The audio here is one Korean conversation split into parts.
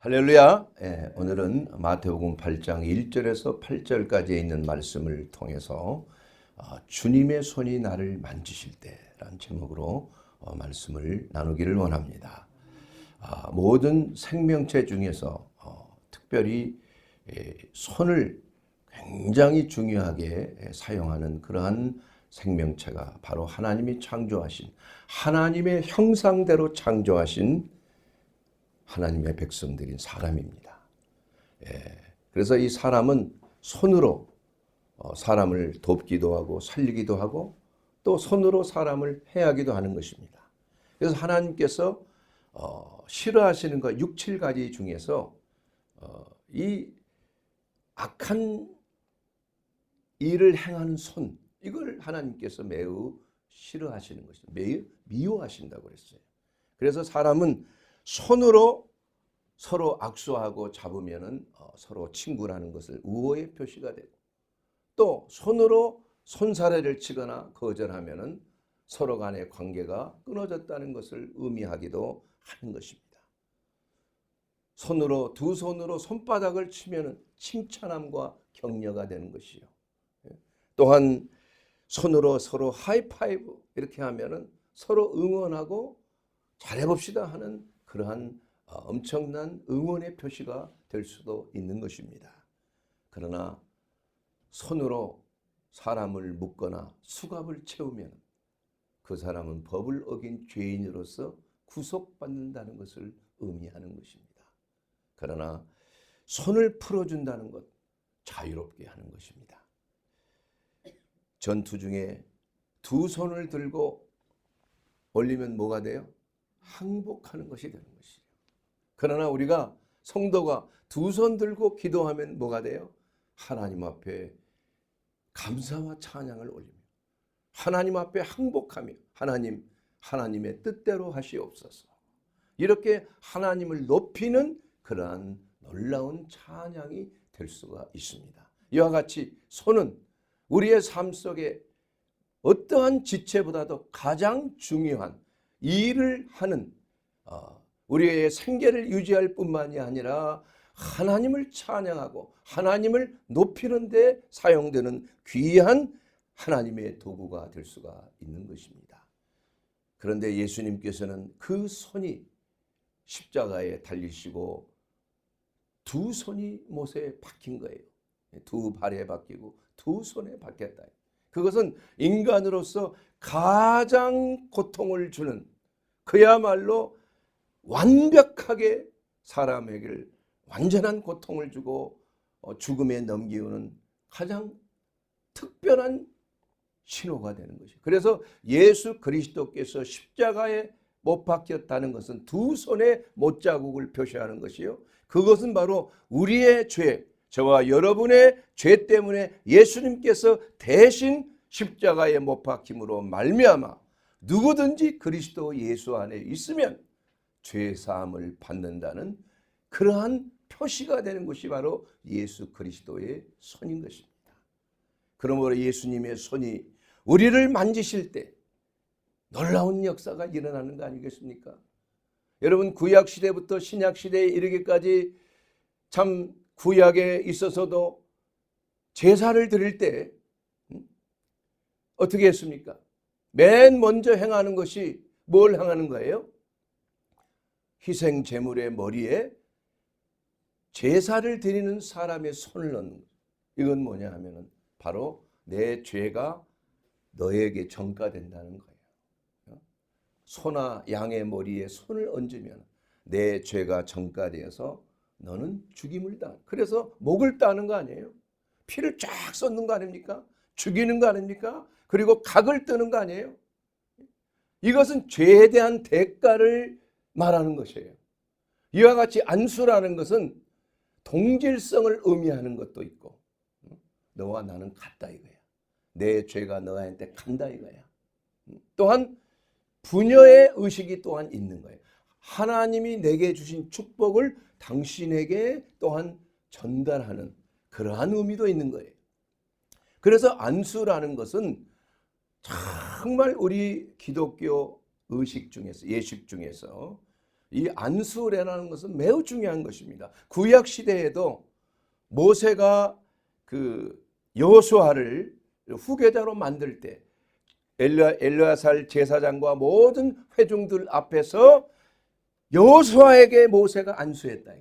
할렐루야. 오늘은 마태복음 8장 1절에서 8절까지에 있는 말씀을 통해서 주님의 손이 나를 만지실 때라는 제목으로 말씀을 나누기를 원합니다. 모든 생명체 중에서 특별히 손을 굉장히 중요하게 사용하는 그러한 생명체가 바로 하나님이 창조하신, 하나님의 형상대로 창조하신 하나님의 백성들인 사람입니다. 그래서 이 사람은 손으로 사람을 돕기도 하고 살리기도 하고 또 손으로 사람을 해하기도 하는 것입니다. 그래서 하나님께서 싫어하시는 것 6, 7가지 중에서 이 악한 일을 행하는 손, 이걸 하나님께서 매우 싫어하시는 것입니다. 매우 미워하신다고 그랬어요. 그래서 사람은 손으로 서로 악수하고 잡으면은 서로 친구라는 것을 우호의 표시가 되고, 또 손으로 손사래를 치거나 거절하면은 서로 간의 관계가 끊어졌다는 것을 의미하기도 하는 것입니다. 손으로, 두 손으로 손바닥을 치면은 칭찬함과 격려가 되는 것이요. 또한 손으로 서로 하이파이브 이렇게 하면은 서로 응원하고 잘해봅시다 하는 그러한 엄청난 응원의 표시가 될 수도 있는 것입니다. 그러나 손으로 사람을 묶거나 수갑을 채우면 그 사람은 법을 어긴 죄인으로서 구속받는다는 것을 의미하는 것입니다. 그러나 손을 풀어준다는 것, 자유롭게 하는 것입니다. 전투 중에 두 손을 들고 올리면 뭐가 돼요? 항복하는 것이 되는 것이에요. 그러나 우리가 성도가 두 손 들고 기도하면 뭐가 돼요? 하나님 앞에 감사와 찬양을 올리며 하나님 앞에 항복하며 하나님의 뜻대로 하시옵소서. 이렇게 하나님을 높이는 그러한 놀라운 찬양이 될 수가 있습니다. 이와 같이 손은 우리의 삶 속에 어떠한 지체보다도 가장 중요한 일을 하는, 우리의 생계를 유지할 뿐만이 아니라 하나님을 찬양하고 하나님을 높이는 데 사용되는 귀한 하나님의 도구가 될 수가 있는 것입니다. 그런데 예수님께서는 그 손이 십자가에 달리시고 두 손이 못에 박힌 거예요. 두 발에 박히고 두 손에 박혔다. 그것은 인간으로서 가장 고통을 주는, 그야말로 완벽하게 사람에게 완전한 고통을 주고 죽음에 넘기우는 가장 특별한 신호가 되는 것이에요. 그래서 예수 그리스도께서 십자가에 못 박혔다는 것은 두 손의 못자국을 표시하는 것이요, 그것은 바로 우리의 죄, 저와 여러분의 죄 때문에 예수님께서 대신 십자가에 못 박힘으로 말미암아 누구든지 그리스도 예수 안에 있으면 죄 사함을 받는다는 그러한 표시가 되는 것이 바로 예수 그리스도의 손인 것입니다. 그러므로 예수님의 손이 우리를 만지실 때 놀라운 역사가 일어나는 거 아니겠습니까? 여러분, 구약 시대부터 신약 시대에 이르기까지 참 구약에 있어서도 제사를 드릴 때 어떻게 했습니까? 맨 먼저 행하는 것이 뭘 행하는 거예요? 희생 제물의 머리에 제사를 드리는 사람의 손을 넣는 거예요. 이건 뭐냐 하면은 바로 내 죄가 너에게 전가된다는 거예요. 소나 양의 머리에 손을 얹으면 내 죄가 전가되어서 너는 죽임을 당. 그래서 목을 따는 거 아니에요? 피를 쫙 쏟는 거 아닙니까? 죽이는 거 아닙니까? 그리고 각을 뜨는 거 아니에요? 이것은 죄에 대한 대가를 말하는 것이에요. 이와 같이 안수라는 것은 동질성을 의미하는 것도 있고, 너와 나는 같다 이거야. 내 죄가 너한테 간다 이거야. 또한 부녀의 의식이 또한 있는 거예요. 하나님이 내게 주신 축복을 당신에게 또한 전달하는 그러한 의미도 있는 거예요. 그래서 안수라는 것은 정말 우리 기독교 의식 중에서, 예식 중에서 이 안수라는 것은 매우 중요한 것입니다. 구약 시대에도 모세가 그 여호수아를 후계자로 만들 때 엘르아살 제사장과 모든 회중들 앞에서 여호수아에게 모세가 안수했다.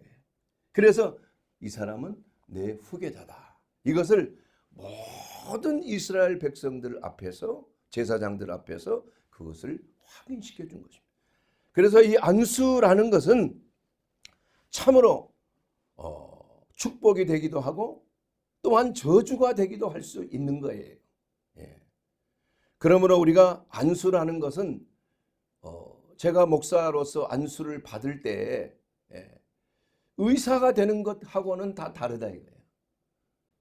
그래서 이 사람은 내 후계자다. 이것을 모든 이스라엘 백성들 앞에서, 제사장들 앞에서 그것을 확인시켜 준 것입니다. 그래서 이 안수라는 것은 참으로 축복이 되기도 하고 또한 저주가 되기도 할 수 있는 거예요. 예. 그러므로 우리가 안수라는 것은 제가 목사로서 안수를 받을 때 의사가 되는 것하고는 다 다르다 이거예요.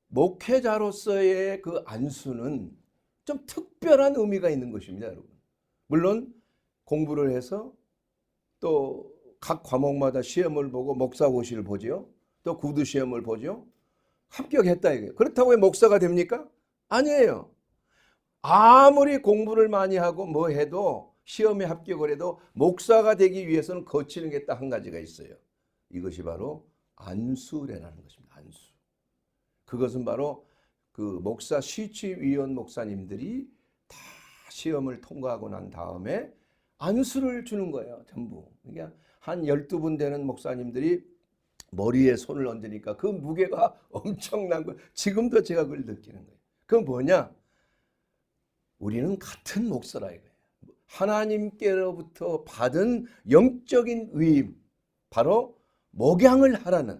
목회자로서의 그 안수는 좀 특별한 의미가 있는 것입니다, 여러분. 물론 공부를 해서 또 각 과목마다 시험을 보고 목사고시를 보죠. 또 구두 시험을 보죠. 합격했다 이거예요. 그렇다고 왜 목사가 됩니까? 아니에요. 아무리 공부를 많이 하고 뭐 해도 시험에 합격을 해도 목사가 되기 위해서는 거치는 게 딱 한 가지가 있어요. 이것이 바로 안수라는 것입니다. 안수. 그것은 바로 그 목사 시취위원 목사님들이 다 시험을 통과하고 난 다음에 안수를 주는 거예요. 전부. 그러니까 한 12분 되는 목사님들이 머리에 손을 얹으니까 그 무게가 엄청난 거예요. 지금도 제가 그걸 느끼는 거예요. 그건 뭐냐? 우리는 같은 목사라 이거예요. 하나님께로부터 받은 영적인 위임, 바로 목양을 하라는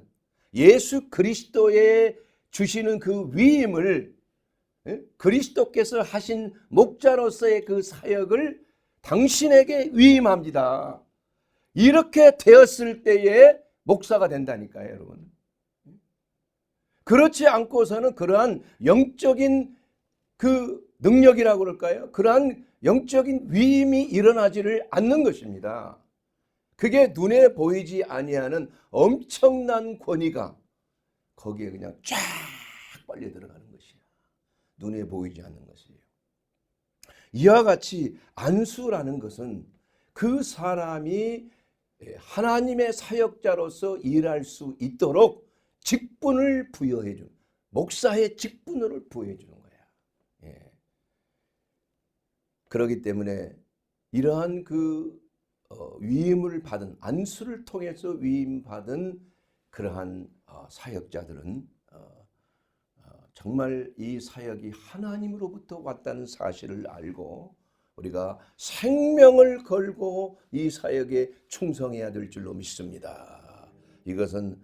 예수 그리스도의 주시는 그 위임을, 그리스도께서 하신 목자로서의 그 사역을 당신에게 위임합니다. 이렇게 되었을 때에 목사가 된다니까요, 여러분. 그렇지 않고서는 그러한 영적인 그 능력이라고 그럴까요? 그러한 영적인 위임이 일어나지를 않는 것입니다. 그게 눈에 보이지 아니하는 엄청난 권위가 거기에 그냥 쫙 빨려 들어가는 것이야. 눈에 보이지 않는 것이에요. 이와 같이 안수라는 것은 그 사람이 하나님의 사역자로서 일할 수 있도록 직분을 부여해 준, 목사의 직분을 부여해 주는 거야. 예. 그렇기 때문에 이러한 그 위임을 받은, 안수를 통해서 위임받은 그러한 사역자들은 정말 이 사역이 하나님으로부터 왔다는 사실을 알고 우리가 생명을 걸고 이 사역에 충성해야 될 줄로 믿습니다. 이것은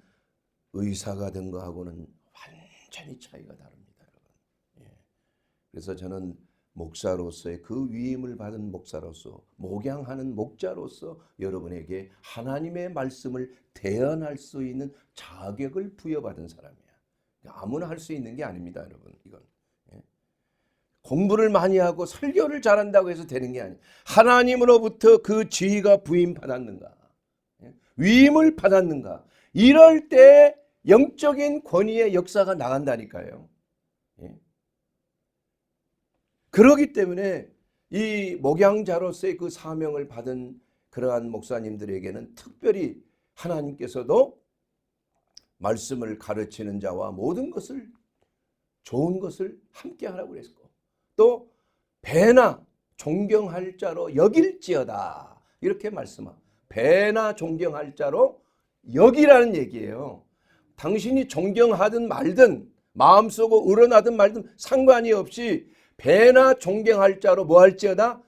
의사가 된 거하고는 완전히 차이가 다릅니다, 여러분. 예. 그래서 저는 목사로서의 그 위임을 받은 목사로서, 목양하는 목자로서 여러분에게 하나님의 말씀을 대언할 수 있는 자격을 부여받은 사람이야. 아무나 할 수 있는 게 아닙니다, 여러분. 이건 공부를 많이 하고 설교를 잘한다고 해서 되는 게 아니에요. 하나님으로부터 그 지위가 부임받았는가, 위임을 받았는가, 이럴 때 영적인 권위의 역사가 나간다니까요. 그렇기 때문에 이 목양자로서의 그 사명을 받은 그러한 목사님들에게는 특별히 하나님께서도 말씀을 가르치는 자와 모든 것을, 좋은 것을 함께 하라고 그랬고, 또 배나 존경할 자로 여길지어다 이렇게 말씀합니다. 배나 존경할 자로 여기라는 얘기예요. 당신이 존경하든 말든 마음속으로 우러나든 말든 상관이 없이 배나 존경할 자로 뭐 할지어다?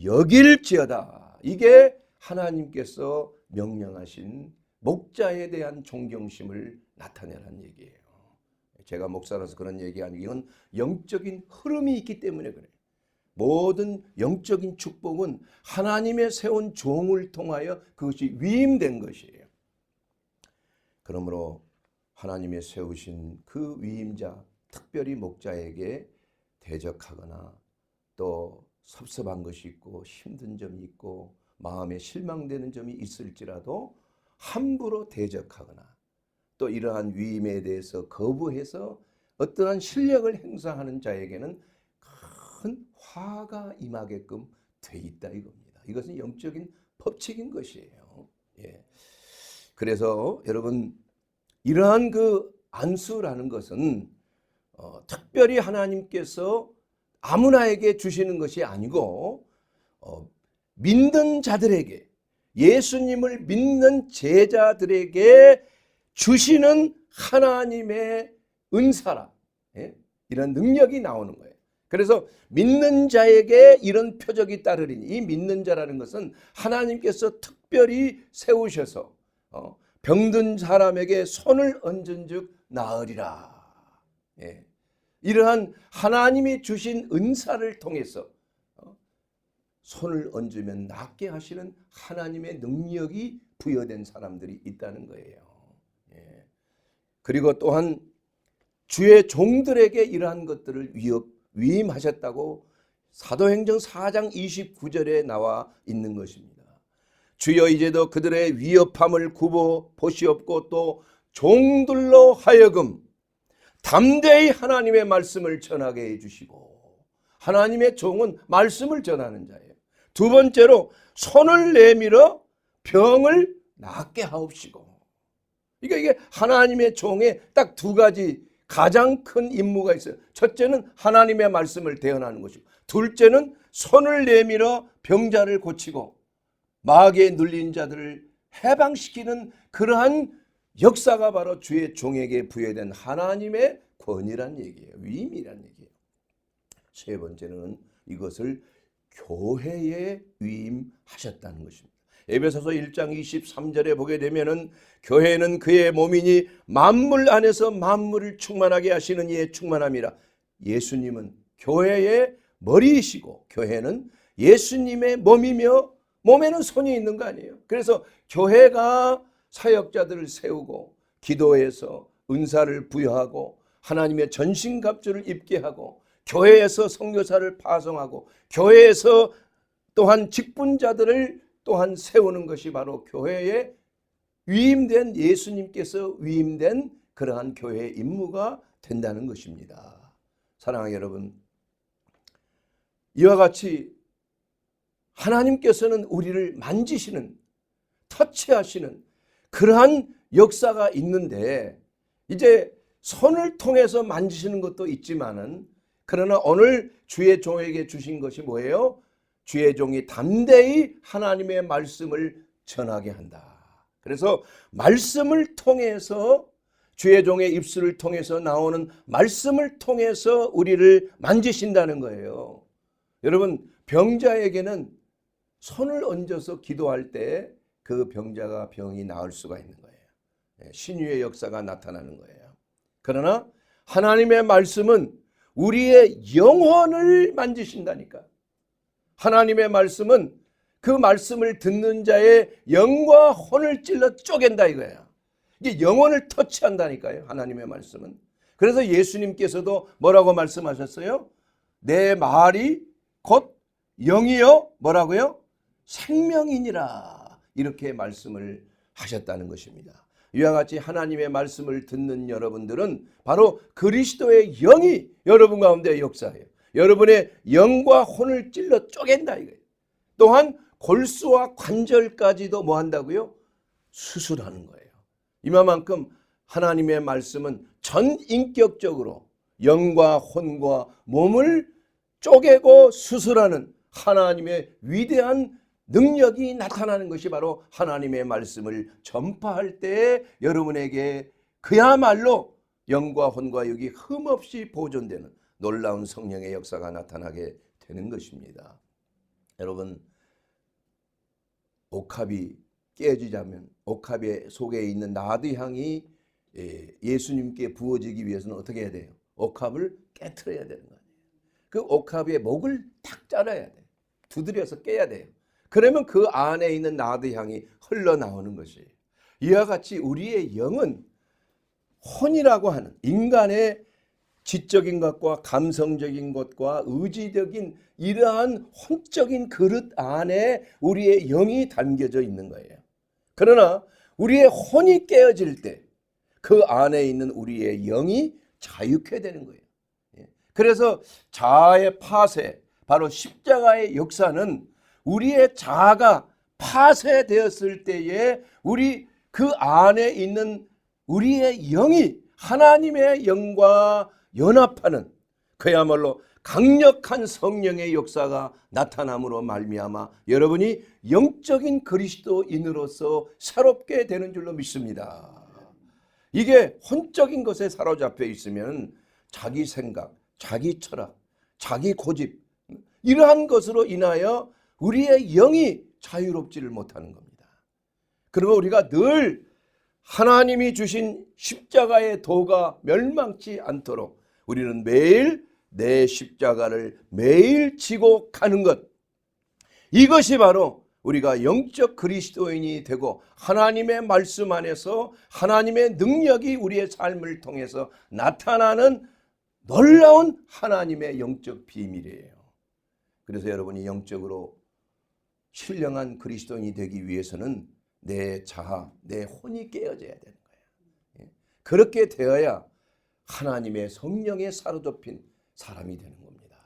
여길지어다. 이게 하나님께서 명령하신 목자에 대한 존경심을 나타내라는 얘기예요. 제가 목사라서 그런 얘기가 아니고 이건 영적인 흐름이 있기 때문에 그래요. 모든 영적인 축복은 하나님의 세운 종을 통하여 그것이 위임된 것이에요. 그러므로 하나님의 세우신 그 위임자, 특별히 목자에게 대적하거나 또 섭섭한 것이 있고 힘든 점이 있고 마음에 실망되는 점이 있을지라도 함부로 대적하거나 또 이러한 위임에 대해서 거부해서 어떠한 실력을 행사하는 자에게는 큰 화가 임하게끔 돼 있다 이겁니다. 이것은 영적인 법칙인 것이에요. 예. 그래서 여러분 이러한 그 안수라는 것은 특별히 하나님께서 아무나에게 주시는 것이 아니고 믿는 자들에게, 예수님을 믿는 제자들에게 주시는 하나님의 은사라, 예? 이런 능력이 나오는 거예요. 그래서 믿는 자에게 이런 표적이 따르리니, 이 믿는 자라는 것은 하나님께서 특별히 세우셔서 병든 사람에게 손을 얹은 즉 나으리라. 예. 이러한 하나님이 주신 은사를 통해서 손을 얹으면 낫게 하시는 하나님의 능력이 부여된 사람들이 있다는 거예요. 예. 그리고 또한 주의 종들에게 이러한 것들을 위임하셨다고 사도행전 4장 29절에 나와 있는 것입니다. 주여 이제도 그들의 위협함을 굽어 보시옵고 또 종들로 하여금 담대히 하나님의 말씀을 전하게 해주시고, 하나님의 종은 말씀을 전하는 자예요. 두 번째로 손을 내밀어 병을 낫게 하옵시고. 이게 하나님의 종의 딱 두 가지 가장 큰 임무가 있어요. 첫째는 하나님의 말씀을 대언하는 것이고, 둘째는 손을 내밀어 병자를 고치고 마귀에 눌린 자들을 해방시키는 그러한 역사가 바로 주의 종에게 부여된 하나님의 권위란 얘기예요. 위임이란 얘기예요. 세 번째는 이것을 교회에 위임하셨다는 것입니다. 에베소서 1장 23절에 보게 되면은 교회는 그의 몸이니 만물 안에서 만물을 충만하게 하시는 이의 충만함이라. 예수님은 교회의 머리이시고 교회는 예수님의 몸이며 몸에는 손이 있는 거 아니에요. 그래서 교회가 사역자들을 세우고 기도해서 은사를 부여하고 하나님의 전신갑주를 입게 하고 교회에서 선교사를 파송하고 교회에서 또한 직분자들을 또한 세우는 것이 바로 교회에 위임된, 예수님께서 위임된 그러한 교회의 임무가 된다는 것입니다. 사랑하는 여러분, 이와 같이 하나님께서는 우리를 만지시는, 터치하시는 그러한 역사가 있는데, 이제 손을 통해서 만지시는 것도 있지만은, 그러나 오늘 주의 종에게 주신 것이 뭐예요? 주의 종이 담대히 하나님의 말씀을 전하게 한다. 그래서 말씀을 통해서, 주의 종의 입술을 통해서 나오는 말씀을 통해서 우리를 만지신다는 거예요. 여러분, 병자에게는 손을 얹어서 기도할 때 그 병자가 병이 나을 수가 있는 거예요. 신유의 역사가 나타나는 거예요. 그러나 하나님의 말씀은 우리의 영혼을 만지신다니까. 하나님의 말씀은 그 말씀을 듣는 자의 영과 혼을 찔러 쪼갠다 이거예요. 이게 영혼을 터치한다니까요, 하나님의 말씀은. 그래서 예수님께서도 뭐라고 말씀하셨어요? 내 말이 곧 영이요 뭐라고요? 생명이니라. 이렇게 말씀을 하셨다는 것입니다. 이와 같이 하나님의 말씀을 듣는 여러분들은 바로 그리스도의 영이 여러분 가운데 역사해요. 여러분의 영과 혼을 찔러 쪼갠다 이거예요. 또한 골수와 관절까지도 뭐 한다고요? 수술하는 거예요. 이만큼 하나님의 말씀은 전인격적으로 영과 혼과 몸을 쪼개고 수술하는 하나님의 위대한 능력이 나타나는 것이 바로 하나님의 말씀을 전파할 때 여러분에게 그야말로 영과 혼과 육이 흠없이 보존되는 놀라운 성령의 역사가 나타나게 되는 것입니다. 여러분, 옥합이 깨지자면 옥합의 속에 있는 나드 향이 예수님께 부어지기 위해서는 어떻게 해야 돼요? 옥합을 깨트려야 되는 거예요. 그 옥합의 목을 탁 잘라야 돼요. 두드려서 깨야 돼요. 그러면 그 안에 있는 나드 향이 흘러나오는 것이에요. 이와 같이 우리의 영은 혼이라고 하는 인간의 지적인 것과 감성적인 것과 의지적인 이러한 혼적인 그릇 안에 우리의 영이 담겨져 있는 거예요. 그러나 우리의 혼이 깨어질 때 그 안에 있는 우리의 영이 자유케 되는 거예요. 그래서 자아의 파쇄, 바로 십자가의 역사는 우리의 자아가 파쇄되었을 때에 우리 그 안에 있는 우리의 영이 하나님의 영과 연합하는 그야말로 강력한 성령의 역사가 나타남으로 말미암아 여러분이 영적인 그리스도인으로서 새롭게 되는 줄로 믿습니다. 이게 혼적인 것에 사로잡혀 있으면 자기 생각, 자기 철학, 자기 고집 이러한 것으로 인하여 우리의 영이 자유롭지를 못하는 겁니다. 그러면 우리가 늘 하나님이 주신 십자가의 도가 멸망치 않도록 우리는 매일 내 십자가를 매일 지고 가는 것, 이것이 바로 우리가 영적 그리스도인이 되고 하나님의 말씀 안에서 하나님의 능력이 우리의 삶을 통해서 나타나는 놀라운 하나님의 영적 비밀이에요. 그래서 여러분이 영적으로 신령한 그리스도인이 되기 위해서는 내 자아, 내 혼이 깨어져야 되는 거예요. 그렇게 되어야 하나님의 성령에 사로잡힌 사람이 되는 겁니다.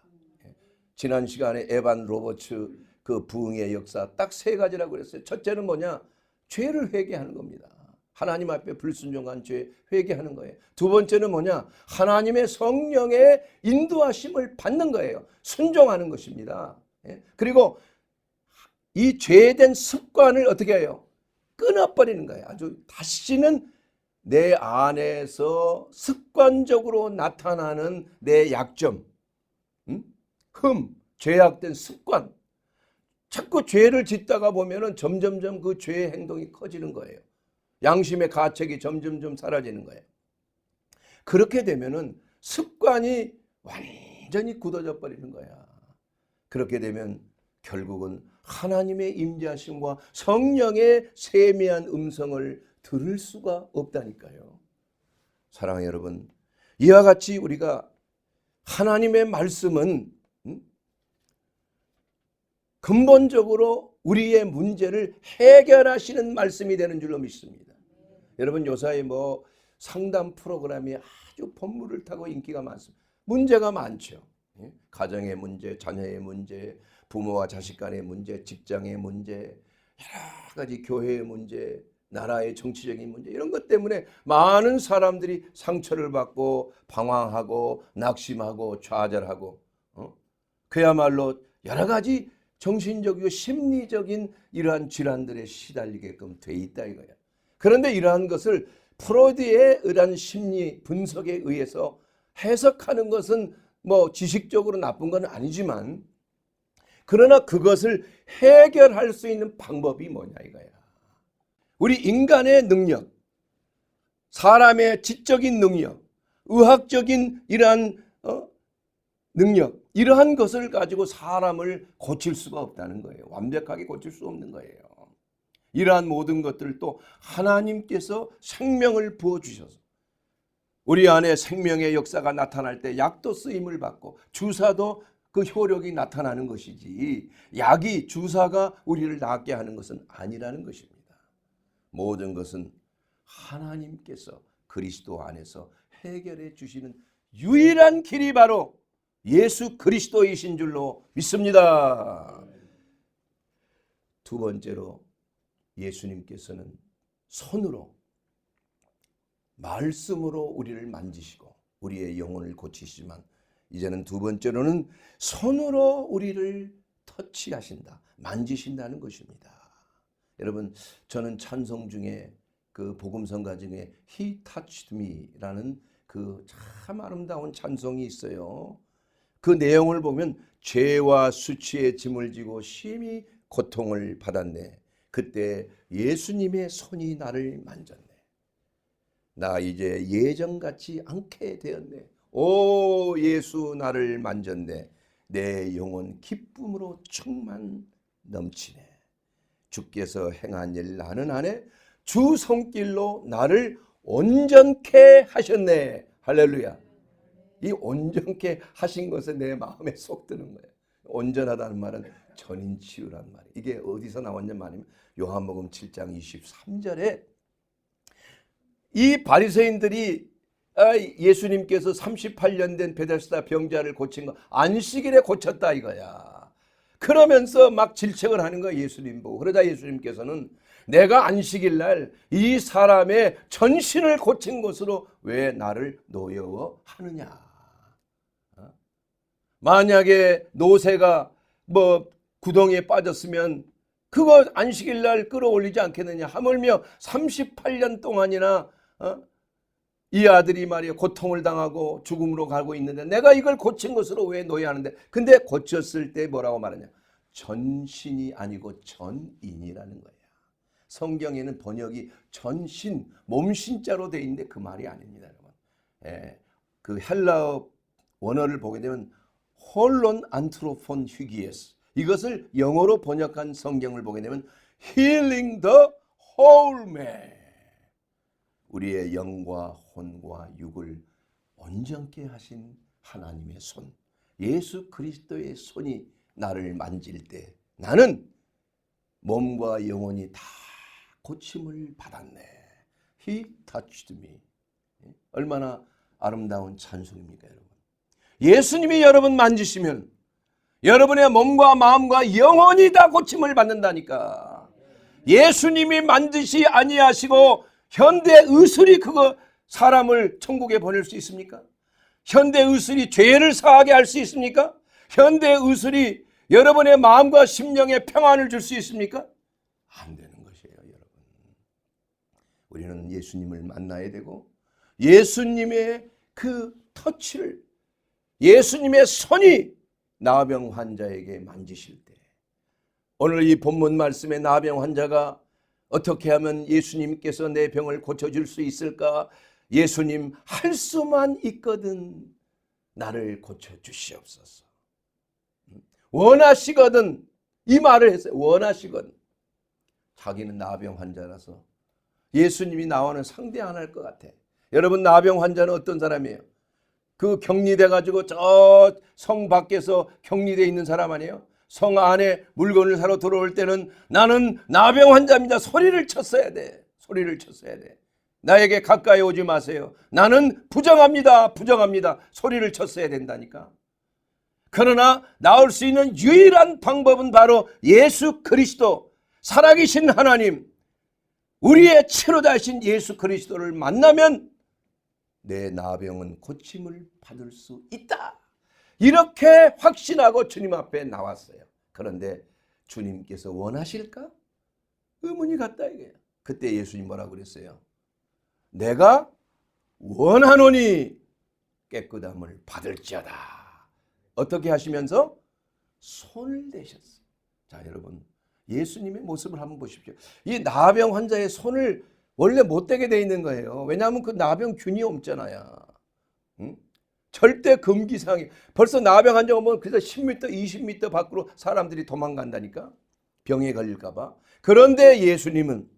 지난 시간에 에반 로버츠 그 부흥의 역사 딱 세 가지라고 그랬어요. 첫째는 뭐냐? 죄를 회개하는 겁니다. 하나님 앞에 불순종한 죄 회개하는 거예요. 두 번째는 뭐냐? 하나님의 성령의 인도하심을 받는 거예요. 순종하는 것입니다. 그리고 이 죄된 습관을 어떻게 해요? 끊어버리는 거예요. 아주 다시는 내 안에서 습관적으로 나타나는 내 약점, 죄악된 습관, 자꾸 죄를 짓다가 보면은 점점점 그 죄의 행동이 커지는 거예요. 양심의 가책이 점점점 사라지는 거예요. 그렇게 되면은 습관이 완전히 굳어져 버리는 거야. 그렇게 되면 결국은 하나님의 임재하심과 성령의 세미한 음성을 들을 수가 없다니까요. 사랑하는 여러분, 이와 같이 우리가 하나님의 말씀은 근본적으로 우리의 문제를 해결하시는 말씀이 되는 줄로 믿습니다. 여러분 요사이 상담 프로그램이 아주 본물을 타고 인기가 많습니다. 문제가 많죠. 가정의 문제, 자녀의 문제, 부모와 자식 간의 문제, 직장의 문제, 여러 가지 교회의 문제, 나라의 정치적인 문제 이런 것 때문에 많은 사람들이 상처를 받고 방황하고 낙심하고 좌절하고 그야말로 여러 가지 정신적이고 심리적인 이러한 질환들에 시달리게끔 돼 있다 이거야. 그런데 이러한 것을 프로이드의 이러한 심리 분석에 의해서 해석하는 것은 지식적으로 나쁜 건 아니지만 그러나 그것을 해결할 수 있는 방법이 뭐냐 이거야. 우리 인간의 능력, 사람의 지적인 능력, 의학적인 이러한 능력, 이러한 것을 가지고 사람을 고칠 수가 없다는 거예요. 완벽하게 고칠 수 없는 거예요. 이러한 모든 것들도 하나님께서 생명을 부어주셔서 우리 안에 생명의 역사가 나타날 때 약도 쓰임을 받고 주사도 그 효력이 나타나는 것이지 약이 주사가 우리를 낫게 하는 것은 아니라는 것입니다. 모든 것은 하나님께서 그리스도 안에서 해결해 주시는 유일한 길이 바로 예수 그리스도이신 줄로 믿습니다. 두 번째로 예수님께서는 손으로 말씀으로 우리를 만지시고 우리의 영혼을 고치시지만 이제는 두 번째로는 손으로 우리를 터치하신다, 만지신다는 것입니다. 여러분 저는 찬송 중에 그 복음성가 중에 He touched me라는 그 참 아름다운 찬송이 있어요. 그 내용을 보면 죄와 수치의 짐을 지고 심히 고통을 받았네. 그때 예수님의 손이 나를 만졌네. 나 이제 예전같이 않게 되었네. 오 예수 나를 만졌네. 내 영혼 기쁨으로 충만 넘치네. 주께서 행한 일 나는 안에 주 손길로 나를 온전케 하셨네. 할렐루야. 이 온전케 하신 것에 내 마음에 쏙 드는 거예요. 온전하다는 말은 전인치유란 말이에요. 이게 어디서 나왔냐 말이면 요한복음 7장 23절에 이 바리새인들이 예수님께서 38년 된 베데스다 병자를 고친 거 안식일에 고쳤다 이거야. 그러면서 막 질책을 하는 거예요, 예수님 보고. 그러자 예수님께서는 내가 안식일 날 이 사람의 전신을 고친 것으로 왜 나를 노여워하느냐. 만약에 노새가 뭐 구덩이에 빠졌으면 그거 안식일 날 끌어올리지 않겠느냐. 하물며 38년 동안이나 이 아들이 말이야 고통을 당하고 죽음으로 가고 있는데 내가 이걸 고친 것으로 왜 노예하는데. 근데 고쳤을 때 뭐라고 말하냐. 전신이 아니고 전인이라는 거야. 성경에는 번역이 전신, 몸신자로 되어 있는데 그 말이 아닙니다, 여러분. 그 헬라어 원어를 보게 되면 홀론 안트로폰 휴기에스, 이것을 영어로 번역한 성경을 보게 되면 healing the whole man, 우리의 영과 혼과 육을 온전케 하신 하나님의 손, 예수 그리스도의 손이 나를 만질 때 나는 몸과 영혼이 다 고침을 받았네. He touched me. 얼마나 아름다운 찬송입니까, 여러분. 예수님이 여러분 만지시면 여러분의 몸과 마음과 영혼이 다 고침을 받는다니까. 예수님이 만드시 아니하시고 현대 의술이 그거 사람을 천국에 보낼 수 있습니까? 현대 의술이 죄를 사하게 할 수 있습니까? 현대 의술이 여러분의 마음과 심령에 평안을 줄 수 있습니까? 안 되는 것이에요, 여러분. 우리는 예수님을 만나야 되고 예수님의 그 터치를, 예수님의 손이 나병 환자에게 만지실 때, 오늘 이 본문 말씀의 나병 환자가 어떻게 하면 예수님께서 내 병을 고쳐줄 수 있을까? 예수님 할 수만 있거든 나를 고쳐주시옵소서. 원하시거든, 이 말을 했어요. 원하시거든. 자기는 나병 환자라서 예수님이 나와는 상대 안 할 것 같아. 여러분, 나병 환자는 어떤 사람이에요? 그 격리돼 가지고 저 성 밖에서 격리돼 있는 사람 아니에요? 성 안에 물건을 사러 들어올 때는 나는 나병 환자입니다. 소리를 쳤어야 돼. 소리를 쳤어야 돼. 나에게 가까이 오지 마세요. 나는 부정합니다. 부정합니다. 소리를 쳤어야 된다니까. 그러나 나올 수 있는 유일한 방법은 바로 예수 그리스도, 살아계신 하나님, 우리의 치료자이신 예수 그리스도를 만나면 내 나병은 고침을 받을 수 있다. 이렇게 확신하고 주님 앞에 나왔어요. 그런데 주님께서 원하실까? 의문이 갔다 이게. 그때 예수님 뭐라고 그랬어요? 내가 원하노니 깨끗함을 받을지어다. 어떻게 하시면서? 손을 대셨어요. 자, 여러분, 예수님의 모습을 한번 보십시오. 이 나병 환자의 손을 원래 못 대게 돼 있는 거예요. 왜냐하면 그 나병균이 없잖아요. 응? 절대 금기사항이. 벌써 나병 환자 오면 그래서 10m, 20m 밖으로 사람들이 도망간다니까. 병에 걸릴까 봐. 그런데 예수님은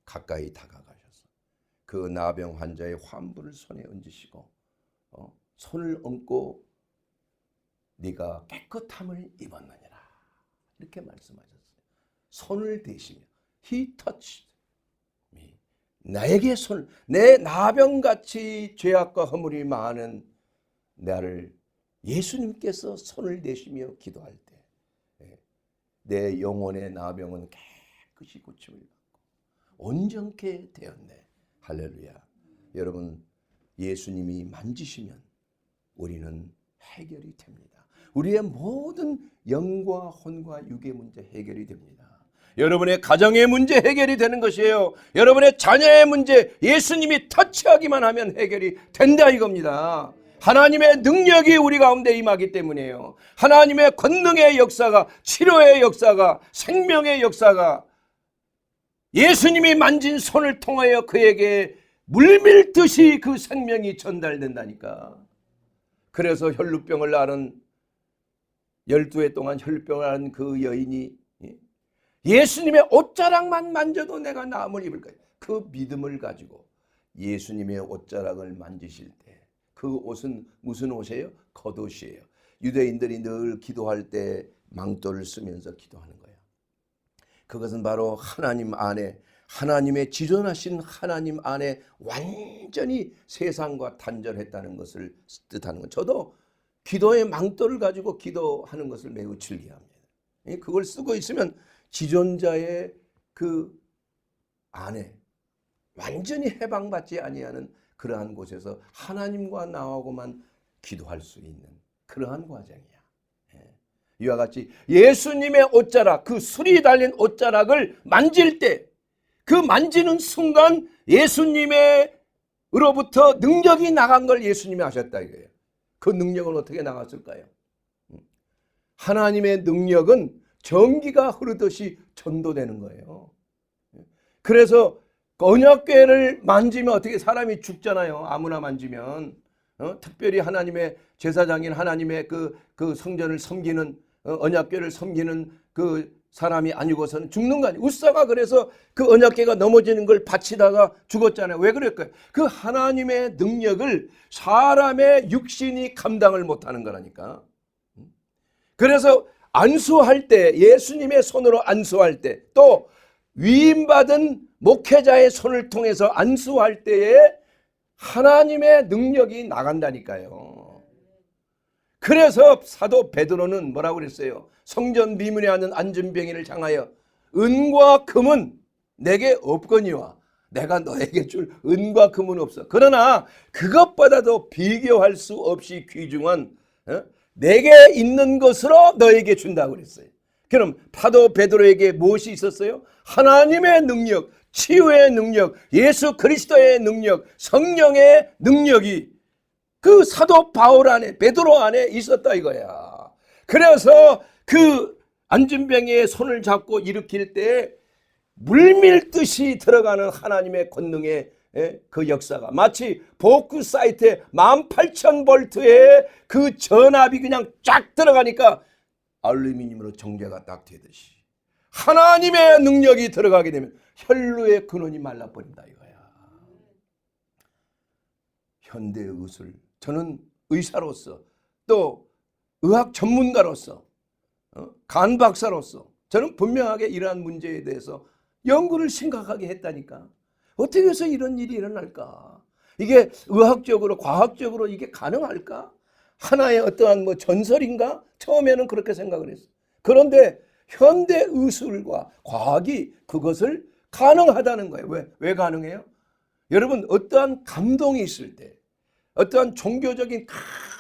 가까이 다가가셔서 그 나병 환자의 환부를 손에 얹으시고 손을 얹고 네가 깨끗함을 입었느니라 이렇게 말씀하셨어요. 손을 대시며 He touched me. 나에게 손, 내 나병같이 죄악과 허물이 많은 나를 예수님께서 손을 대시며 기도할 때 내 영혼의 나병은 깨끗이 고침을 받고 온전케 되었네. 할렐루야. 여러분, 예수님이 만지시면 우리는 해결이 됩니다. 우리의 모든 영과 혼과 육의 문제 해결이 됩니다. 여러분의 가정의 문제 해결이 되는 것이에요. 여러분의 자녀의 문제 예수님이 터치하기만 하면 해결이 된다 이겁니다. 하나님의 능력이 우리 가운데 임하기 때문이에요. 하나님의 권능의 역사가, 치료의 역사가, 생명의 역사가 예수님이 만진 손을 통하여 그에게 물밀듯이 그 생명이 전달된다니까. 그래서 혈루병을 앓은 12해 동안 혈루병을 앓은 그 여인이 예수님의 옷자락만 만져도 내가 나음을 입을 거야. 그 믿음을 가지고 예수님의 옷자락을 만지실 때 그 옷은 무슨 옷이에요? 겉옷이에요. 유대인들이 늘 기도할 때 망토를 쓰면서 기도하는 거예요. 그것은 바로 하나님 안에, 하나님의 지존하신 하나님 안에 완전히 세상과 단절했다는 것을 뜻하는 거예요. 저도 기도의 망토를 가지고 기도하는 것을 매우 즐겨합니다. 그걸 쓰고 있으면 지존자의 그 안에 완전히 해방받지 아니하는 그러한 곳에서 하나님과 나하고만 기도할 수 있는 그러한 과정이야. 이와 같이 예수님의 옷자락, 그 술이 달린 옷자락을 만질 때 그 만지는 순간 예수님으로부터 능력이 나간 걸 예수님이 하셨다 이거예요. 그 능력은 어떻게 나갔을까요? 하나님의 능력은 전기가 흐르듯이 전도되는 거예요. 그래서 언약궤를 만지면 어떻게 사람이 죽잖아요. 아무나 만지면. 특별히 하나님의 제사장인 하나님의 그 성전을 섬기는 언약궤를 섬기는 그 사람이 아니고서는 죽는 거 아니에요. 웃사가 그래서 그 언약궤가 넘어지는 걸 바치다가 죽었잖아요. 왜 그럴까요? 그 하나님의 능력을 사람의 육신이 감당을 못하는 거라니까. 그래서 안수할 때, 예수님의 손으로 안수할 때, 또 위임받은 목회자의 손을 통해서 안수할 때에 하나님의 능력이 나간다니까요. 그래서 사도 베드로는 뭐라고 그랬어요? 성전 미문에 앉은 안진뱅이를 향하여 은과 금은 내게 없거니와 내가 너에게 줄 은과 금은 없어. 그러나 그것보다도 비교할 수 없이 귀중한 내게 있는 것으로 너에게 준다고 그랬어요. 그럼 사도 베드로에게 무엇이 있었어요? 하나님의 능력, 치유의 능력, 예수 그리스도의 능력, 성령의 능력이 그 사도 바울 안에, 베드로 안에 있었다 이거야. 그래서 그 안진뱅이의 손을 잡고 일으킬 때 물밀듯이 들어가는 하나님의 권능의 그 역사가 마치 복구 사이트에 18,000볼트의 그 전압이 그냥 쫙 들어가니까 알루미늄으로 정제가 딱 되듯이 하나님의 능력이 들어가게 되면 혈루의 근원이 말라버린다 이거야. 현대의 의술, 저는 의사로서 또 의학 전문가로서 간 박사로서 저는 분명하게 이러한 문제에 대해서 연구를 심각하게 했다니까. 어떻게 해서 이런 일이 일어날까? 이게 의학적으로 과학적으로 이게 가능할까? 하나의 어떠한 뭐 전설인가? 처음에는 그렇게 생각을 했어요. 그런데 현대 의술과 과학이 그것을 가능하다는 거예요. 왜 가능해요? 여러분 어떠한 감동이 있을 때, 어떠한 종교적인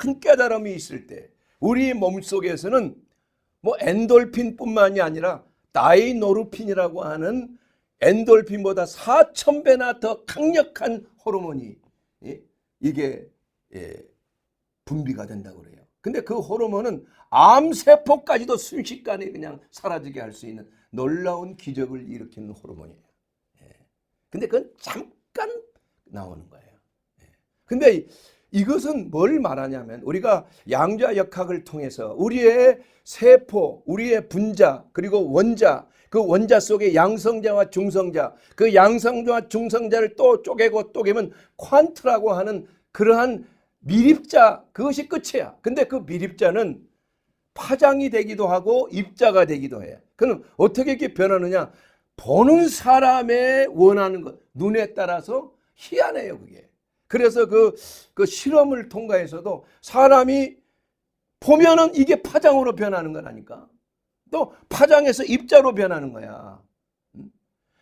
큰 깨달음이 있을 때 우리 몸속에서는 뭐 엔돌핀뿐만이 아니라 다이노르핀이라고 하는 엔돌핀보다 4,000배나 더 강력한 호르몬이 이게 분비가 된다고 그래요. 근데 그 호르몬은 암세포까지도 순식간에 그냥 사라지게 할 수 있는 놀라운 기적을 일으키는 호르몬이에요. 근데 그건 잠깐 나오는 거예요. 근데 이것은 뭘 말하냐면 우리가 양자역학을 통해서 우리의 세포, 우리의 분자, 그리고 원자, 그 원자 속에 양성자와 중성자, 그 양성자와 중성자를 또 쪼개고 쪼개면 퀀트라고 하는 그러한 미립자, 그것이 끝이야. 근데 그 미립자는 파장이 되기도 하고 입자가 되기도 해. 그럼 어떻게 이렇게 변하느냐? 보는 사람의 원하는 것, 눈에 따라서 희한해요, 그게. 그래서 그 실험을 통과해서도 사람이 보면은 이게 파장으로 변하는 거라니까. 또 파장에서 입자로 변하는 거야.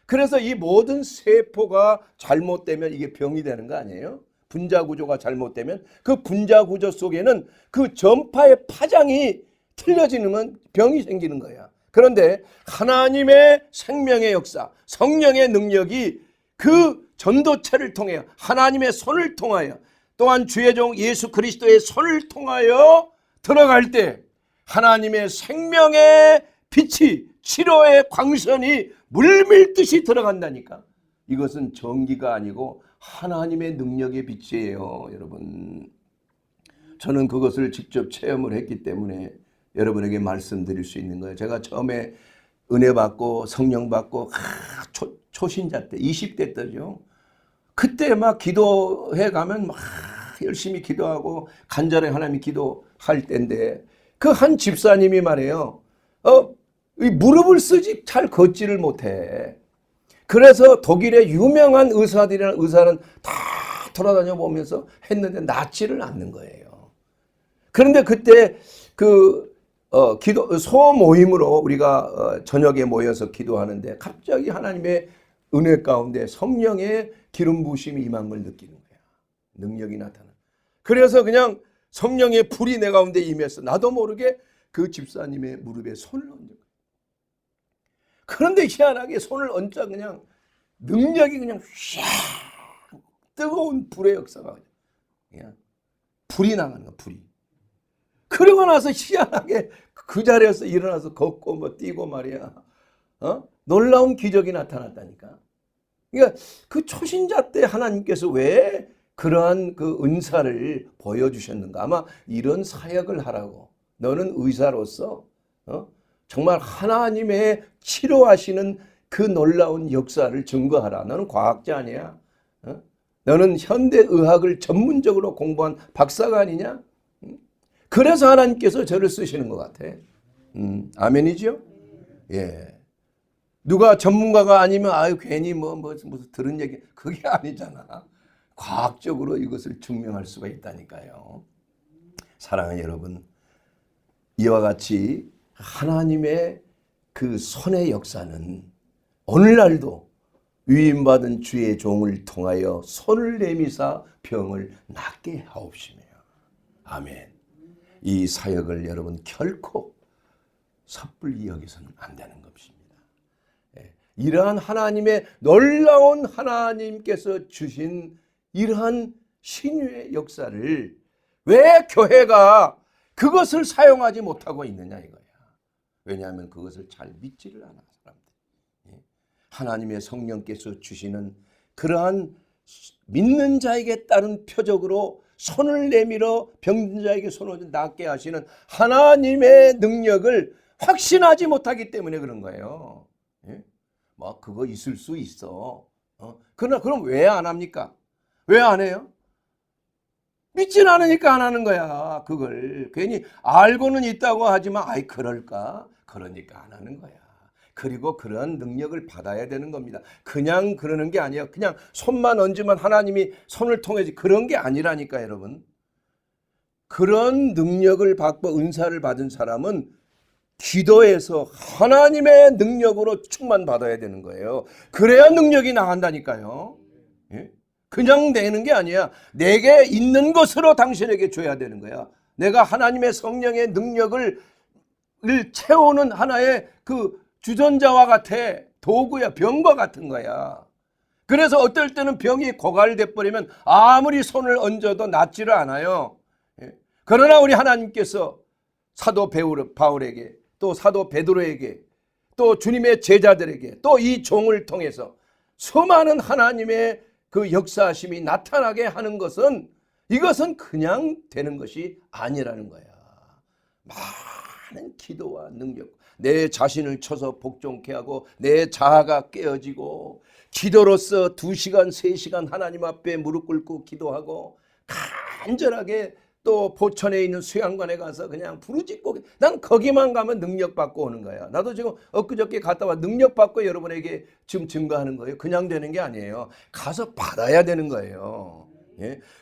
그래서 이 모든 세포가 잘못되면 이게 병이 되는 거 아니에요? 분자 구조가 잘못되면 그 분자 구조 속에는 그 전파의 파장이 틀려지는 건 병이 생기는 거야. 그런데 하나님의 생명의 역사, 성령의 능력이 그 전도체를 통하여 하나님의 손을 통하여 또한 주의 종 예수 그리스도의 손을 통하여 들어갈 때 하나님의 생명의 빛이 치료의 광선이 물밀듯이 들어간다니까. 이것은 전기가 아니고 하나님의 능력의 빛이에요, 여러분. 저는 그것을 직접 체험을 했기 때문에 여러분에게 말씀드릴 수 있는 거예요. 제가 처음에 은혜 받고 성령 받고 초신자 때 20대 때죠. 그때 막 기도해 가면 막 열심히 기도하고 간절히 하나님 기도할 때인데 그 한 집사님이 말해요. 무릎을 쓰지 잘 걷지를 못해. 그래서 독일의 유명한 의사는 다 돌아다녀 보면서 했는데 낫지를 않는 거예요. 그런데 그때 그 소모임으로 우리가 저녁에 모여서 기도하는데 갑자기 하나님의 은혜 가운데 성령의 기름 부으심이 임한 걸 느끼는 거야. 능력이 나타나. 그래서 그냥 성령의 불이 내 가운데 임해서 나도 모르게 그 집사님의 무릎에 손을 얹은 거야. 그런데 희한하게 손을 얹자 그냥 능력이 그냥 휘 뜨거운 불의 역사가 그냥 불이 나가는 거야. 불이. 그러고 나서 희한하게 그 자리에서 일어나서 걷고 뭐 뛰고 말이야. 놀라운 기적이 나타났다니까. 그러니까 그 초신자 때 하나님께서 왜 그러한 그 은사를 보여주셨는가? 아마 이런 사역을 하라고. 너는 의사로서 정말 하나님의 치료하시는 그 놀라운 역사를 증거하라. 너는 과학자 아니야. 너는 현대의학을 전문적으로 공부한 박사가 아니냐? 그래서 하나님께서 저를 쓰시는 것 같아. 아멘이죠? 예. 누가 전문가가 아니면 아유 괜히 무슨 들은 얘기 그게 아니잖아. 과학적으로 이것을 증명할 수가 있다니까요. 사랑하는 여러분, 이와 같이 하나님의 그 손의 역사는 오늘날도 위임받은 주의 종을 통하여 손을 내미사 병을 낫게 하옵시며. 아멘. 이 사역을 여러분 결코 섣불리 여기서는 안 되는 것입니다. 이러한 하나님의 놀라운 하나님께서 주신 이러한 신유의 역사를 왜 교회가 그것을 사용하지 못하고 있느냐 이거야. 왜냐하면 그것을 잘 믿지를 않아 사람들이. 하나님의 성령께서 주시는 그러한 믿는 자에게 따른 표적으로 손을 내밀어 병든 자에게 손을 낫게 하시는 하나님의 능력을 확신하지 못하기 때문에 그런 거예요. 뭐 그거 있을 수 있어. 그러나 그럼 왜 안 합니까? 왜 안 해요? 믿진 않으니까 안 하는 거야. 그걸 괜히 알고는 있다고 하지만 아이 그럴까? 그러니까 안 하는 거야. 그리고 그런 능력을 받아야 되는 겁니다. 그냥 그러는 게 아니에요. 그냥 손만 얹으면 하나님이 손을 통해서 그런 게 아니라니까 여러분. 그런 능력을 받고 은사를 받은 사람은 기도에서 하나님의 능력으로 충만받아야 되는 거예요. 그래야 능력이 나간다니까요. 그냥 내는 게 아니야. 내게 있는 것으로 당신에게 줘야 되는 거야. 내가 하나님의 성령의 능력을 채우는 하나의 그 주전자와 같아. 도구야. 병과 같은 거야. 그래서 어떨 때는 병이 고갈돼 버리면 아무리 손을 얹어도 낫지를 않아요. 그러나 우리 하나님께서 사도 바울에게 또 사도 베드로에게 또 주님의 제자들에게 또 이 종을 통해서 수많은 하나님의 그 역사하심이 나타나게 하는 것은 이것은 그냥 되는 것이 아니라는 거야. 많은 기도와 능력, 내 자신을 쳐서 복종케 하고 내 자아가 깨어지고 기도로서 2시간, 3시간 하나님 앞에 무릎 꿇고 기도하고 간절하게 또 포천에 있는 수양관에 가서 그냥 부르짖고 난 거기만 가면 능력 받고 오는 거야. 나도 지금 엊그저께 갔다 와 능력 받고 여러분에게 지금 증거하는 거예요. 그냥 되는 게 아니에요. 가서 받아야 되는 거예요.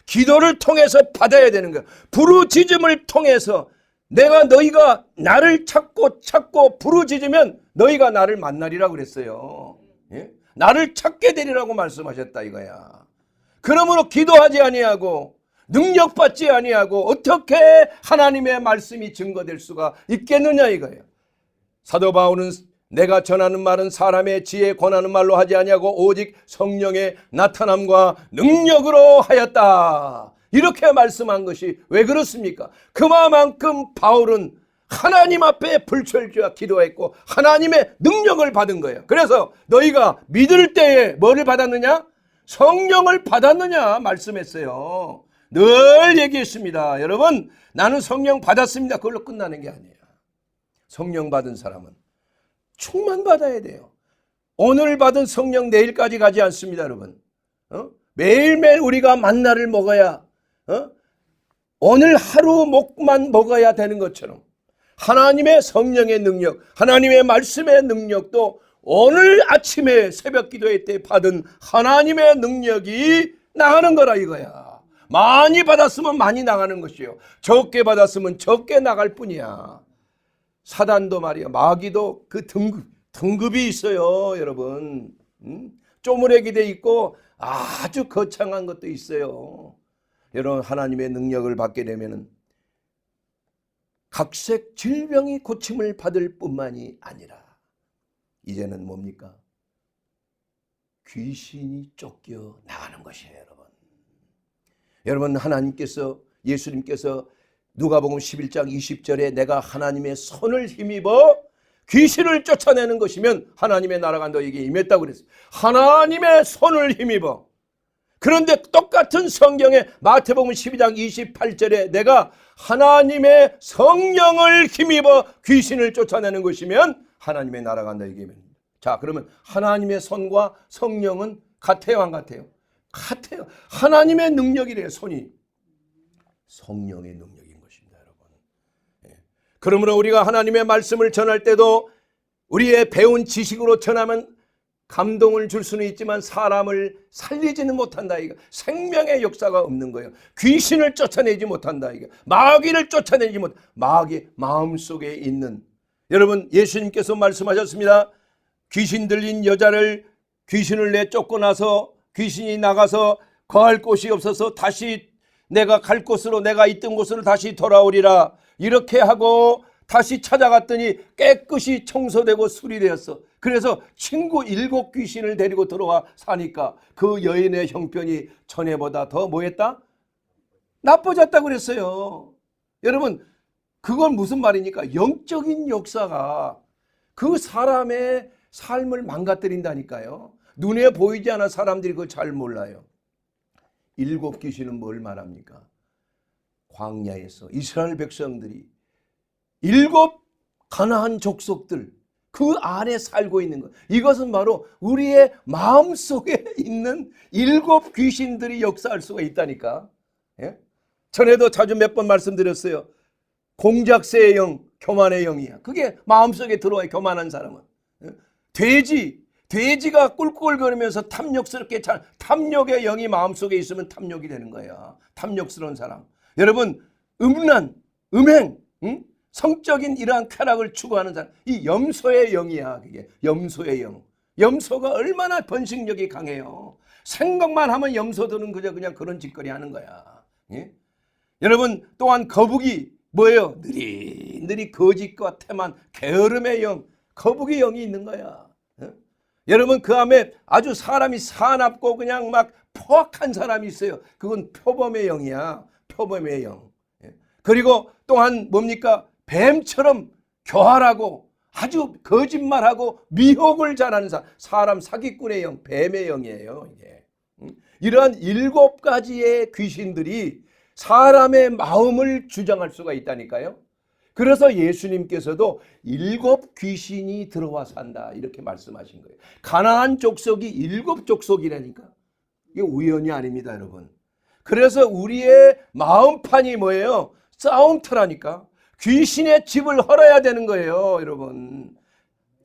기도를 통해서 받아야 되는 거예요. 부르짖음을 통해서 내가 너희가 나를 찾고 부르짖으면 너희가 나를 만나리라고 그랬어요. 나를 찾게 되리라고 말씀하셨다 이거야. 그러므로 기도하지 아니하고 능력받지 아니하고 어떻게 하나님의 말씀이 증거될 수가 있겠느냐 이거예요. 사도 바울은 내가 전하는 말은 사람의 지혜에 권하는 말로 하지 아니하고 오직 성령의 나타남과 능력으로 하였다. 이렇게 말씀한 것이 왜 그렇습니까? 그만큼 바울은 하나님 앞에 불철주야 기도했고 하나님의 능력을 받은 거예요. 그래서 너희가 믿을 때에 뭐를 받았느냐? 성령을 받았느냐 말씀했어요. 늘 얘기했습니다. 여러분, 나는 성령 받았습니다. 그걸로 끝나는 게 아니에요. 성령 받은 사람은 충만받아야 돼요. 오늘 받은 성령 내일까지 가지 않습니다, 여러분. 매일매일 우리가 만나를 먹어야 오늘 하루 목만 먹어야 되는 것처럼 하나님의 성령의 능력, 하나님의 말씀의 능력도 오늘 아침에 새벽 기도회 때 받은 하나님의 능력이 나가는 거라 이거야. 많이 받았으면 많이 나가는 것이요. 적게 받았으면 적게 나갈 뿐이야. 사단도 말이야, 마귀도 그 등급이 있어요, 여러분. 쪼무레기 돼 있고 아주 거창한 것도 있어요. 여러분, 하나님의 능력을 받게 되면은 각색 질병이 고침을 받을 뿐만이 아니라 이제는 뭡니까? 귀신이 쫓겨 나가는 것이에요, 여러분. 여러분, 하나님께서, 예수님께서 누가복음 11장 20절에 내가 하나님의 손을 힘입어 귀신을 쫓아내는 것이면 하나님의 나라가 너에게 임했다고 그랬어요. 하나님의 손을 힘입어. 그런데 똑같은 성경에 마태복음 12장 28절에 내가 하나님의 성령을 힘입어 귀신을 쫓아내는 것이면 하나님의 나라가 너에게 임했다. 자, 그러면 하나님의 손과 성령은 같아요, 안 같아요? 같아요. 하나님의 능력이래요, 손이. 성령의 능력인 것입니다, 여러분. 그러므로 우리가 하나님의 말씀을 전할 때도 우리의 배운 지식으로 전하면 감동을 줄 수는 있지만 사람을 살리지는 못한다, 이거. 생명의 역사가 없는 거예요. 귀신을 쫓아내지 못한다, 이거. 마귀를 쫓아내지 못. 마귀 마음속에 있는, 여러분, 예수님께서 말씀하셨습니다. 귀신 들린 여자를 귀신을 내쫓고 나서 귀신이 나가서 거할 곳이 없어서 다시 내가 갈 곳으로, 내가 있던 곳으로 다시 돌아오리라, 이렇게 하고 다시 찾아갔더니 깨끗이 청소되고 수리되었어. 그래서 친구 7 귀신을 데리고 들어와 사니까 그 여인의 형편이 전에보다 더 뭐했다? 나빠졌다고 그랬어요. 여러분, 그건 무슨 말입니까? 영적인 역사가 그 사람의 삶을 망가뜨린다니까요. 눈에 보이지 않아 사람들이 그걸 잘 몰라요. 7 귀신은 뭘 말합니까? 광야에서 이스라엘 백성들이 7 가나안 족속들 그 안에 살고 있는 것, 이것은 바로 우리의 마음속에 있는 7 귀신들이 역사할 수가 있다니까. 예? 전에도 자주 몇 번 말씀드렸어요. 공작새의 영, 교만의 영이야. 그게 마음속에 들어와요, 교만한 사람은. 돼지가 꿀꿀거리면서 탐욕스럽게 탐욕의 영이 마음속에 있으면 탐욕이 되는 거야. 탐욕스러운 사람. 여러분, 음란, 음행, 성적인 이러한 쾌락을 추구하는 사람, 이 염소의 영이야. 그게 염소의 영. 염소가 얼마나 번식력이 강해요. 생각만 하면 염소들은 그냥 그런 짓거리 하는 거야. 예? 여러분, 또한 거북이 뭐예요? 느릿느릿 거짓과 태만, 게으름의 영, 거북이 영이 있는 거야. 예? 여러분, 그 안에 아주 사람이 사납고 그냥 막 포악한 사람이 있어요. 그건 표범의 영이야. 표범의 영. 예? 그리고 또한 뭡니까? 뱀처럼 교활하고 아주 거짓말하고 미혹을 잘하는 사람 사기꾼의 영, 뱀의 영이에요, 이게. 이러한 7 가지의 귀신들이 사람의 마음을 주장할 수가 있다니까요. 그래서 예수님께서도 7 귀신이 들어와 산다, 이렇게 말씀하신 거예요. 가나안 족속이 7 족속이라니까. 이게 우연이 아닙니다, 여러분. 그래서 우리의 마음판이 뭐예요? 싸움터라니까. 귀신의 집을 헐어야 되는 거예요, 여러분.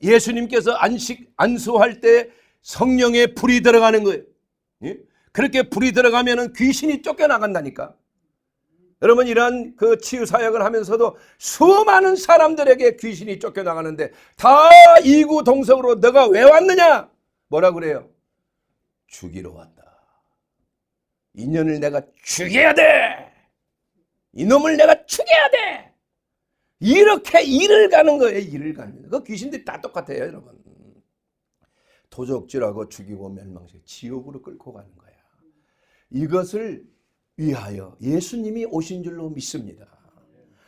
예수님께서 안수할 때 성령의 불이 들어가는 거예요. 예? 그렇게 불이 들어가면은 귀신이 쫓겨나간다니까. 여러분, 이러한 그 치유 사역을 하면서도 수많은 사람들에게 귀신이 쫓겨나가는데 다 이구동성으로 너가 왜 왔느냐? 뭐라 그래요? 죽이러 왔다. 인연을 내가 죽여야 돼. 이놈을 내가 죽여야 돼. 이렇게 일을 가는 거예요. 일을 가는. 그 귀신들이 다 똑같아요, 여러분. 도적질하고 죽이고 멸망시켜 지옥으로 끌고 가는 거야. 이것을 위하여 예수님이 오신 줄로 믿습니다.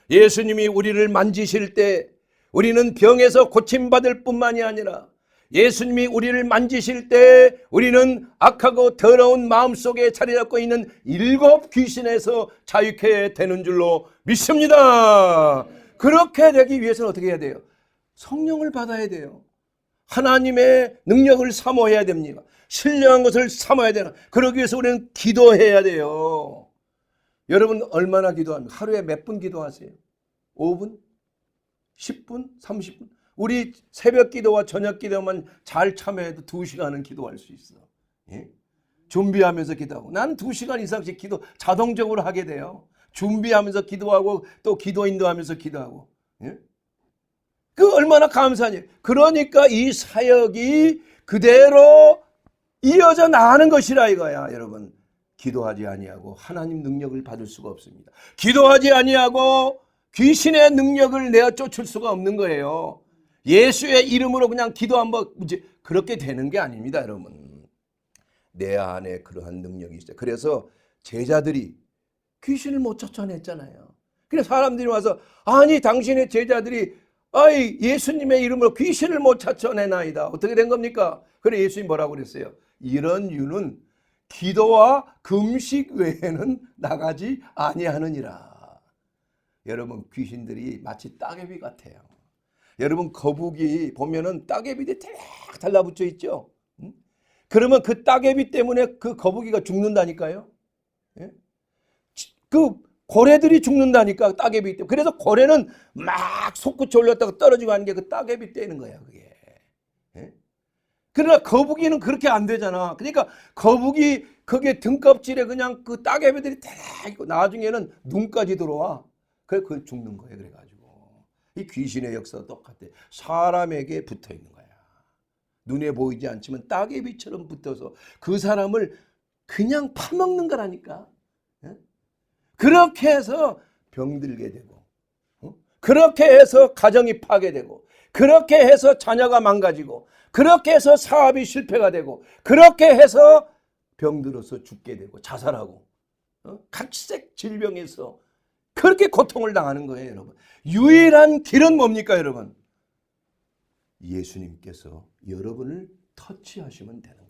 예수님이 우리를 만지실 때 우리는 병에서 고침받을 뿐만이 아니라 예수님이 우리를 만지실 때 우리는 악하고 더러운 마음속에 자리 잡고 있는 7 귀신에서 자유케 되는 줄로 믿습니다. 그렇게 되기 위해서는 어떻게 해야 돼요? 성령을 받아야 돼요. 하나님의 능력을 사모해야 됩니다. 신령한 것을 사모해야 되나. 그러기 위해서 우리는 기도해야 돼요. 여러분, 얼마나 기도합니까? 하루에 몇 분 기도하세요? 5분? 10분? 30분? 우리 새벽 기도와 저녁 기도만 잘 참여해도 2시간은 기도할 수 있어. 예? 준비하면서 기도하고. 난 2시간 이상씩 기도 자동적으로 하게 돼요. 준비하면서 기도하고 또 기도 인도하면서 기도하고. 예? 그 얼마나 감사한 일. 그러니까 이 사역이 그대로 이어져 나가는 것이라 이거야. 여러분, 기도하지 아니하고 하나님 능력을 받을 수가 없습니다. 기도하지 아니하고 귀신의 능력을 내어 쫓을 수가 없는 거예요. 예수의 이름으로 그냥 기도 한번 그렇게 되는 게 아닙니다, 여러분. 내 안에 그러한 능력이 있어요. 그래서 제자들이 귀신을 못 쫓아냈잖아요. 그래서 사람들이 와서 아니 당신의 제자들이 예수님의 이름으로 귀신을 못 쫓아내나이다. 어떻게 된 겁니까? 그래 예수님 뭐라고 그랬어요? 이런 유는 기도와 금식 외에는 나가지 아니하느니라. 여러분, 귀신들이 마치 따개비 같아요. 여러분, 거북이 보면은 따개비들이 딱 달라붙어 있죠. 그러면 그 따개비 때문에 그 거북이가 죽는다니까요. 그 고래들이 죽는다니까, 따개비 때문에. 그래서 고래는 막 솟구쳐 올렸다가 떨어지고 하는 게 그 따개비 때는 거야, 그게. 그러나 거북이는 그렇게 안 되잖아. 그러니까 거북이 거기에 등껍질에 그냥 그 따개비들이 다 있고 나중에는 눈까지 들어와. 그래 그 죽는 거예요. 그래가지고 이 귀신의 역사도 똑같아. 사람에게 붙어 있는 거야. 눈에 보이지 않지만 따개비처럼 붙어서 그 사람을 그냥 파먹는 거라니까. 그렇게 해서 병들게 되고, 그렇게 해서 가정이 파괴되고, 그렇게 해서 자녀가 망가지고, 그렇게 해서 사업이 실패가 되고, 그렇게 해서 병들어서 죽게 되고 자살하고, 각색 질병에서 그렇게 고통을 당하는 거예요, 여러분. 유일한 길은 뭡니까, 여러분? 예수님께서 여러분을 터치하시면 되는 거예요.